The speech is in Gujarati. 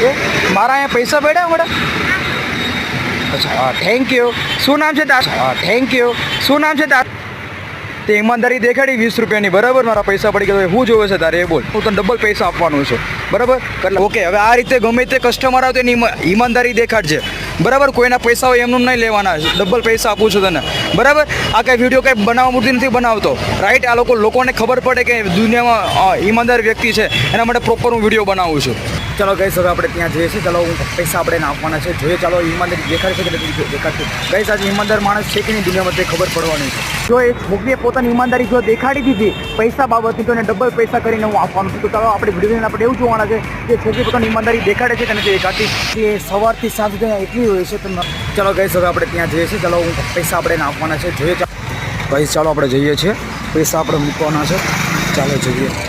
એ મારા અહીંયા પૈસા પડ્યા મેડમ? અચ્છા હા થેન્ક યુ. શું નામ છે તારું? હા થેન્ક યુ. શું નામ છે તારું? તે ઈમાનદારી દેખાડી 20 રૂપિયાની, બરાબર? મારા પૈસા પડી ગયા. શું જોવે છે તારે એ બોલ. હું તને ડબલ પૈસા આપવાનું છું, બરાબર? એટલે ઓકે, હવે આ રીતે ગમે તે કસ્ટમર આવે તો એની ઈમાનદારી દેખાડજે, બરાબર? કોઈના પૈસા હોય એમનું નહીં લેવાના, ડબલ પૈસા આપું છું તને, બરાબર? આ કંઈ વિડીયો કંઈ બનાવવા મૂર્તિ નથી બનાવતો, રાઈટ? આ લોકોને ખબર પડે કે દુનિયામાં ઈમાનદાર વ્યક્તિ છે, એના માટે પ્રોપર હું વિડીયો બનાવું છું. ચાલો ગાઈસ, હવે આપણે ત્યાં જઈએ છીએ. ચાલો પૈસા આપણે આપવાના છે, જોઈએ. ચાલો ઈમાનદારી દેખાડે છે કે નથી દેખાડતું. ગાઈસ, આજે ઈમાનદાર માણસ છે કે નહીં દુનિયામાં તે ખબર પડવાની છે. જો એક છોકરીએ પોતાની ઈમાનદારી જો દેખાડી દીધી પૈસા બાબતની, તો એને ડબલ પૈસા કરીને હું આપવાનું છું. તો ચાલો આપણે વિડીયોને આપણે એવું જોવાના છે કે છોકરી પોતાની ઈમાનદારી દેખાડે છે કે નથી દેખાડતી. એ સવારથી સાંજ સુધી એટલી હોય છે. તો ચાલો ગાઈસ, હવે આપણે ત્યાં જઈએ છીએ. ચાલો પૈસા આપણે આપવાના છે, જોઈએ. ગાઈસ ચાલો આપણે જઈએ છીએ, પૈસા આપણે મૂકવાના છે. ચાલો જઈએ.